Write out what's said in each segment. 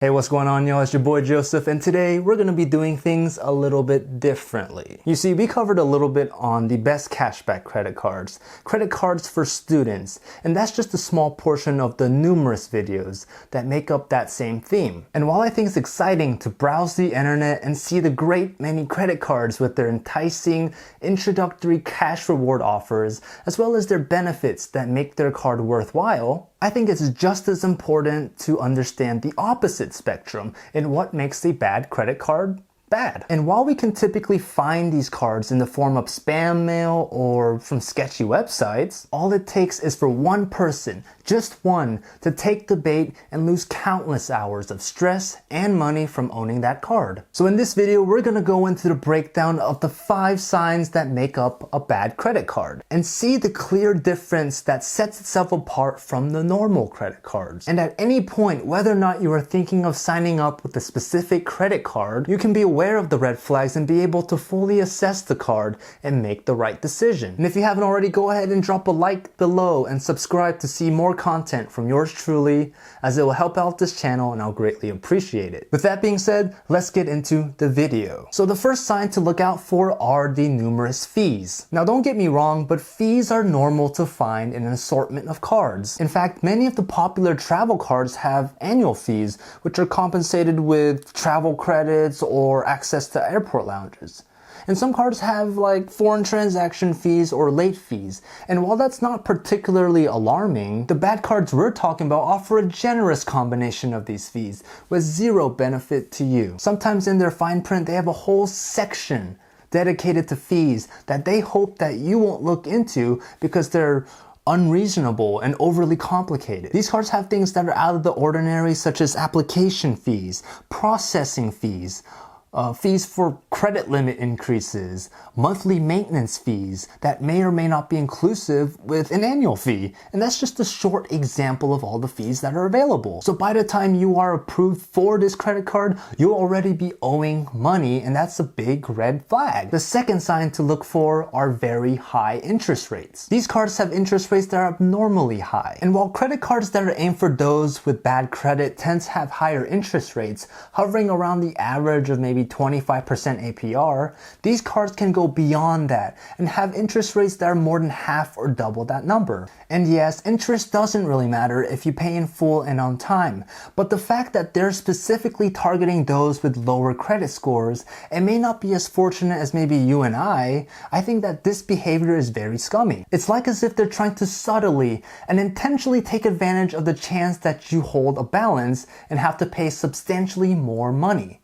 Hey, what's going on, y'all? It's your boy Joseph, and today we're going to be doing things a little bit differently. You see, we covered a little bit on the best cashback credit cards for students, and that's just a small portion of the numerous videos that make up that same theme. And while I think it's exciting to browse the internet and see the great many credit cards with their enticing introductory cash reward offers, as well as their benefits that make their card worthwhile, I think it's just as important to understand the opposite spectrum in what makes a bad credit card bad. And while we can typically find these cards in the form of spam mail or from sketchy websites, all it takes is for one person, just one, to take the bait and lose countless hours of stress and money from owning that card. So in this video, we're gonna go into the breakdown of the 5 signs that make up a bad credit card and see the clear difference that sets itself apart from the normal credit cards. And at any point, whether or not you are thinking of signing up with a specific credit card, you can be aware of the red flags and be able to fully assess the card and make the right decision. And if you haven't already, go ahead and drop a like below and subscribe to see more content from yours truly, as it will help out this channel and I'll greatly appreciate it. With that being said, let's get into the video. So the first sign to look out for are the numerous fees. Now don't get me wrong, but fees are normal to find in an assortment of cards. In fact, many of the popular travel cards have annual fees, which are compensated with travel credits or access to airport lounges. And some cards have like foreign transaction fees or late fees. And while that's not particularly alarming, the bad cards we're talking about offer a generous combination of these fees with zero benefit to you. Sometimes in their fine print, they have a whole section dedicated to fees that they hope that you won't look into because they're unreasonable and overly complicated. These cards have things that are out of the ordinary, such as application fees, processing fees, fees for credit limit increases, monthly maintenance fees that may or may not be inclusive with an annual fee. And that's just a short example of all the fees that are available. So by the time you are approved for this credit card, you'll already be owing money, and that's a big red flag. The second sign to look for are very high interest rates. These cards have interest rates that are abnormally high. And while credit cards that are aimed for those with bad credit tend to have higher interest rates, hovering around the average of maybe 25% APR, these cards can go beyond that and have interest rates that are more than half or double that number. And yes, interest doesn't really matter if you pay in full and on time, but the fact that they're specifically targeting those with lower credit scores and may not be as fortunate as maybe you and I think that this behavior is very scummy. It's like as if they're trying to subtly and intentionally take advantage of the chance that you hold a balance and have to pay substantially more money.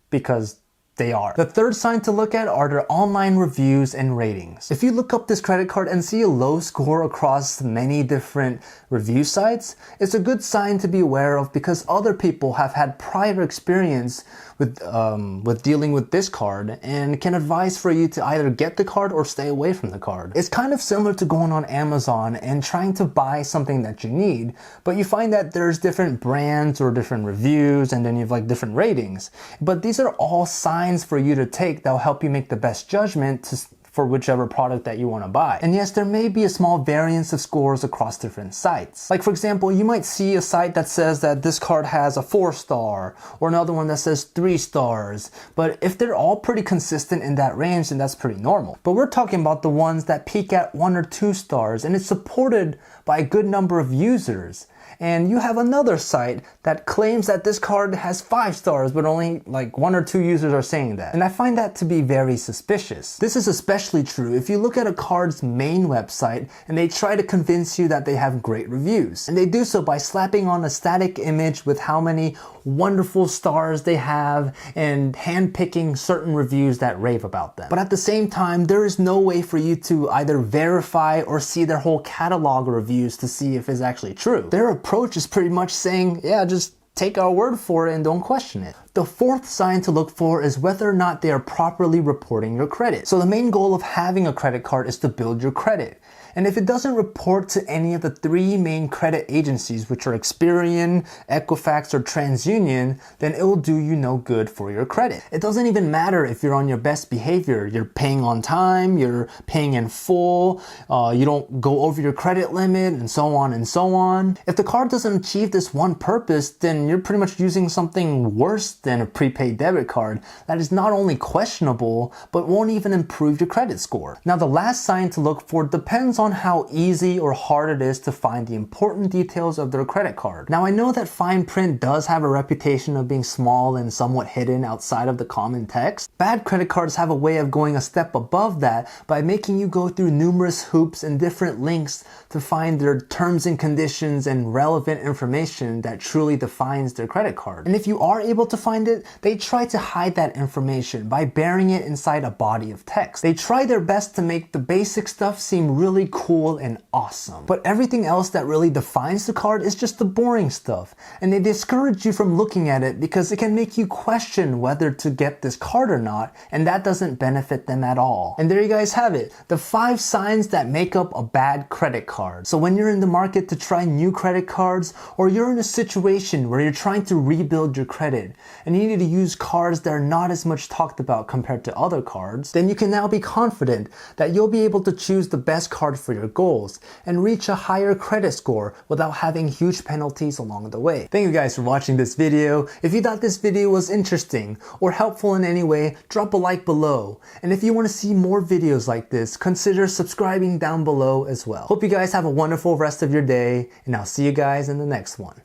Because they are. The third sign to look at are their online reviews and ratings. If you look up this credit card and see a low score across many different review sites, it's a good sign to be aware of because other people have had prior experience with dealing with this card and can advise for you to either get the card or stay away from the card. It's kind of similar to going on Amazon and trying to buy something that you need, but you find that there's different brands or different reviews and then you have like different ratings. But these are all signs for you to take that will help you make the best judgment for whichever product that you want to buy. And yes, there may be a small variance of scores across different sites. Like for example, you might see a site that says that this card has a 4-star or another one that says 3 stars. But if they're all pretty consistent in that range, then that's pretty normal. But we're talking about the ones that peak at 1 or 2 stars and it's supported by a good number of users. And you have another site that claims that this card has 5 stars, but only like 1 or 2 users are saying that. And I find that to be very suspicious. This is especially true if you look at a card's main website and they try to convince you that they have great reviews. And they do so by slapping on a static image with how many wonderful stars they have and handpicking certain reviews that rave about them. But at the same time, there is no way for you to either verify or see their whole catalog of reviews to see if it's actually true. Their approach is pretty much saying, yeah, just take our word for it and don't question it. The fourth sign to look for is whether or not they are properly reporting your credit. So the main goal of having a credit card is to build your credit. And if it doesn't report to any of the three main credit agencies, which are Experian, Equifax, or TransUnion, then it will do you no good for your credit. It doesn't even matter if you're on your best behavior. You're paying on time, you're paying in full, you don't go over your credit limit, and so on and so on. If the card doesn't achieve this one purpose, then you're pretty much using something worse than a prepaid debit card that is not only questionable, but won't even improve your credit score. Now, the last sign to look for depends on how easy or hard it is to find the important details of their credit card. Now, I know that fine print does have a reputation of being small and somewhat hidden outside of the common text. Bad credit cards have a way of going a step above that by making you go through numerous hoops and different links to find their terms and conditions and relevant information that truly defines their credit card. And if you are able to find it, they try to hide that information by burying it inside a body of text. They try their best to make the basic stuff seem really cool and awesome. But everything else that really defines the card is just the boring stuff. And they discourage you from looking at it because it can make you question whether to get this card or not, and that doesn't benefit them at all. And there you guys have it, the 5 signs that make up a bad credit card. So when you're in the market to try new credit cards, or you're in a situation where you're trying to rebuild your credit and you need to use cards that are not as much talked about compared to other cards, then you can now be confident that you'll be able to choose the best card for your goals and reach a higher credit score without having huge penalties along the way. Thank you guys for watching this video. If you thought this video was interesting or helpful in any way, drop a like below. And if you want to see more videos like this, consider subscribing down below as well. Hope you guys have a wonderful rest of your day, and I'll see you guys in the next one.